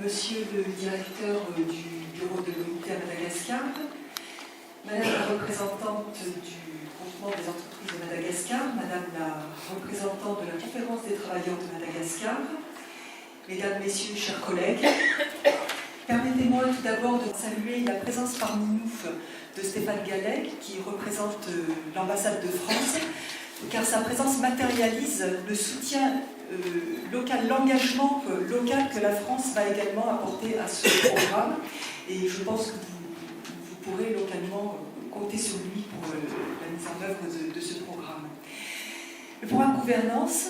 Monsieur le directeur du bureau de l'OIT à Madagascar, Madame la représentante du groupement des entreprises de Madagascar, Madame la représentante de la conférence des travailleurs de Madagascar, Mesdames, Messieurs, chers collègues, permettez-moi tout d'abord de saluer la présence parmi nous de Stéphane Gallet, qui représente l'ambassade de France, car sa présence matérialise le soutien local, l'engagement local que la France va également apporter à ce programme. Et je pense que vous pourrez localement compter sur lui pour la mise en œuvre de ce programme. Le programme gouvernance,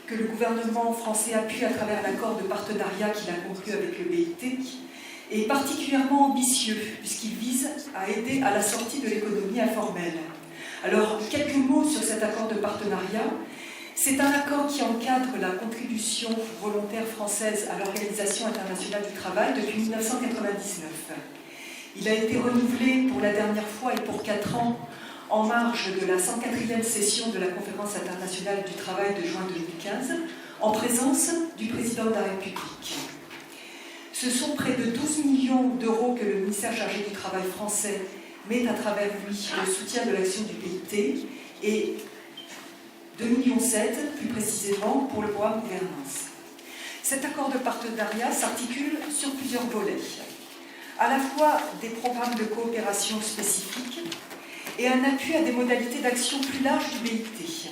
que le gouvernement français appuie à travers l'accord de partenariat qu'il a conclu avec le BIT, est particulièrement ambitieux puisqu'il vise à aider à la sortie de l'économie informelle. Alors, quelques mots sur cet accord de partenariat. C'est un accord qui encadre la contribution volontaire française à l'Organisation internationale du travail depuis 1999. Il a été renouvelé pour la dernière fois et pour 4 ans en marge de la 104e session de la Conférence internationale du travail de juin 2015, en présence du président de la République. Ce sont près de 12 millions d'euros que le ministère chargé du travail français met à travers lui le soutien de l'action du BIT et 2,7 millions, plus précisément, pour le programme gouvernance. Cet accord de partenariat s'articule sur plusieurs volets, à la fois des programmes de coopération spécifiques et un appui à des modalités d'action plus larges du BIT.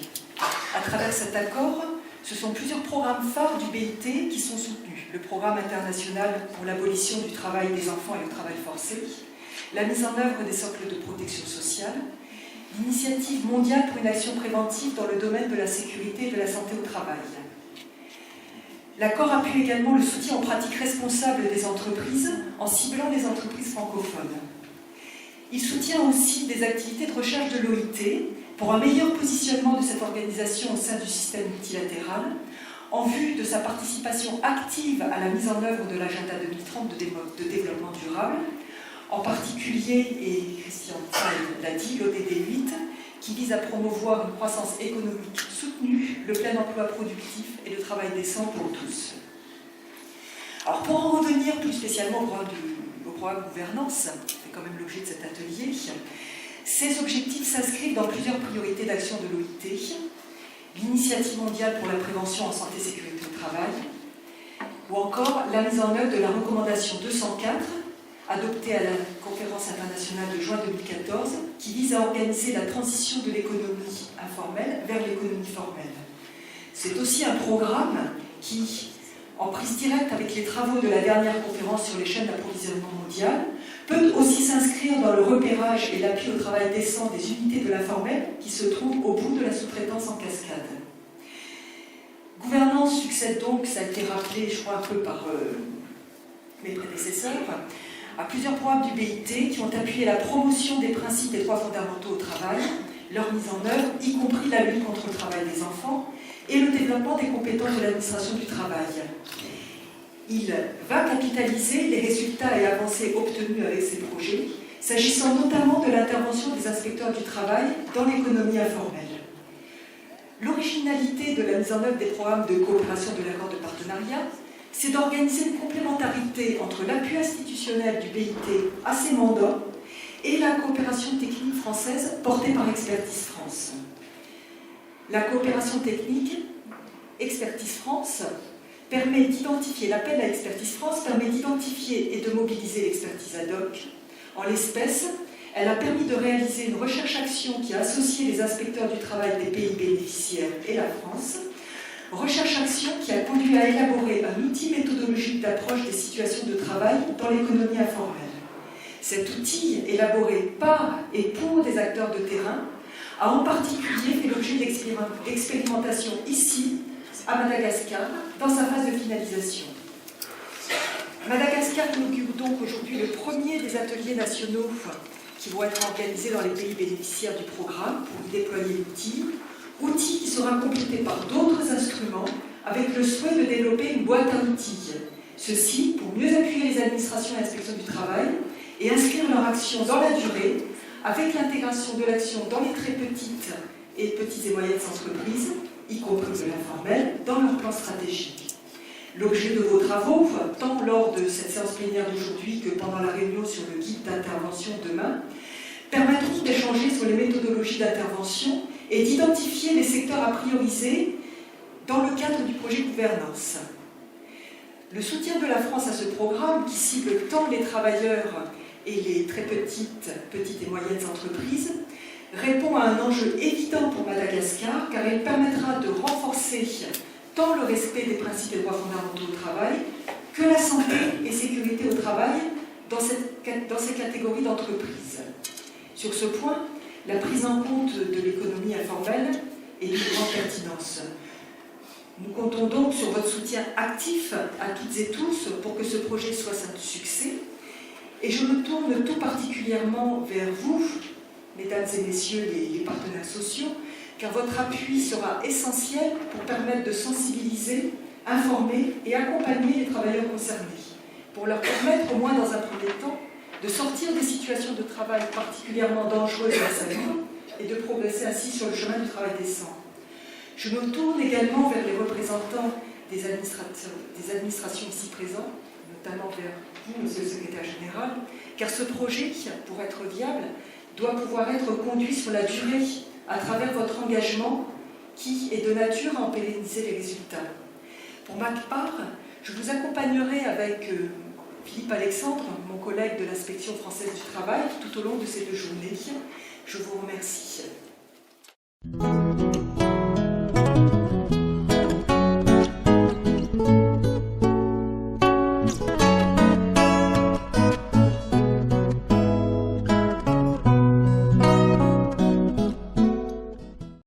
À travers cet accord, ce sont plusieurs programmes phares du BIT qui sont soutenus. Le programme international pour l'abolition du travail des enfants et le travail forcé, la mise en œuvre des socles de protection sociale, l'initiative mondiale pour une action préventive dans le domaine de la sécurité et de la santé au travail. L'accord appuie également le soutien aux pratiques responsables des entreprises en ciblant les entreprises francophones. Il soutient aussi des activités de recherche de l'OIT pour un meilleur positionnement de cette organisation au sein du système multilatéral en vue de sa participation active à la mise en œuvre de l'agenda 2030 de développement durable, en particulier, et Christian l'a dit, l'ODD 8, qui vise à promouvoir une croissance économique soutenue, le plein emploi productif et le travail décent pour tous. Alors pour en revenir plus spécialement au programme gouvernance, c'est quand même l'objet de cet atelier, ces objectifs s'inscrivent dans plusieurs priorités d'action de l'OIT, l'initiative mondiale pour la prévention en santé et sécurité au travail, ou encore la mise en œuvre de la recommandation 204, adoptée à la conférence internationale de juin 2014, qui vise à organiser la transition de l'économie informelle vers l'économie formelle. C'est aussi un programme qui, en prise directe avec les travaux de la dernière conférence sur les chaînes d'approvisionnement mondiales, peut aussi s'inscrire dans le repérage et l'appui au travail décent des unités de l'informel qui se trouvent au bout de la sous-traitance en cascade. Gouvernance succède donc, ça a été rappelé, je crois, un peu par mes prédécesseurs, à plusieurs programmes du BIT qui ont appuyé la promotion des principes des droits fondamentaux au travail, leur mise en œuvre, y compris la lutte contre le travail des enfants, et le développement des compétences de l'administration du travail. Il va capitaliser les résultats et avancées obtenus avec ces projets, s'agissant notamment de l'intervention des inspecteurs du travail dans l'économie informelle. L'originalité de la mise en œuvre des programmes de coopération de l'accord de partenariat, c'est d'organiser une complémentarité entre l'appui institutionnel du BIT à ses mandats et la coopération technique française portée par Expertise France. La coopération technique, Expertise France, permet d'identifier, l'appel à Expertise France permet d'identifier et de mobiliser l'expertise ad hoc. En l'espèce, elle a permis de réaliser une recherche-action qui a associé les inspecteurs du travail des pays bénéficiaires et la France. Recherche-action qui a conduit à élaborer un outil méthodologique d'approche des situations de travail dans l'économie informelle. Cet outil, élaboré par et pour des acteurs de terrain, a en particulier fait l'objet d'expérimentation ici, à Madagascar, dans sa phase de finalisation. Madagascar inaugure donc aujourd'hui le premier des ateliers nationaux qui vont être organisés dans les pays bénéficiaires du programme pour y déployer l'outil qui sera complété par d'autres instruments avec le souhait de développer une boîte à outils. Ceci pour mieux appuyer les administrations et l'inspection du travail et inscrire leur action dans la durée avec l'intégration de l'action dans les très petites et moyennes entreprises, y compris de l'informel, dans leur plan stratégique. L'objet de vos travaux, tant lors de cette séance plénière d'aujourd'hui que pendant la réunion sur le guide d'intervention demain, permettront d'échanger sur les méthodologies d'intervention et d'identifier les secteurs à prioriser dans le cadre du projet gouvernance. Le soutien de la France à ce programme, qui cible tant les travailleurs et les très petites et moyennes entreprises, répond à un enjeu évident pour Madagascar, car il permettra de renforcer tant le respect des principes et droits fondamentaux au travail que la santé et sécurité au travail dans ces catégories d'entreprises. Sur ce point, la prise en compte de l'économie informelle est d'une grande pertinence. Nous comptons donc sur votre soutien actif à toutes et tous pour que ce projet soit un succès. Et je me tourne tout particulièrement vers vous, mesdames et messieurs les partenaires sociaux, car votre appui sera essentiel pour permettre de sensibiliser, informer et accompagner les travailleurs concernés, pour leur permettre, au moins dans un premier temps, de sortir des situations de travail particulièrement dangereuses et insalubres et de progresser ainsi sur le chemin du travail décent. Je me tourne également vers les représentants des administrations ici présents, notamment vers vous, monsieur le secrétaire général, car ce projet, pour être viable, doit pouvoir être conduit sur la durée à travers votre engagement qui est de nature à en pérenniser les résultats. Pour ma part, je vous accompagnerai avec Philippe Alexandre, mon collègue de l'Inspection française du travail, tout au long de ces 2 journées. Je vous remercie.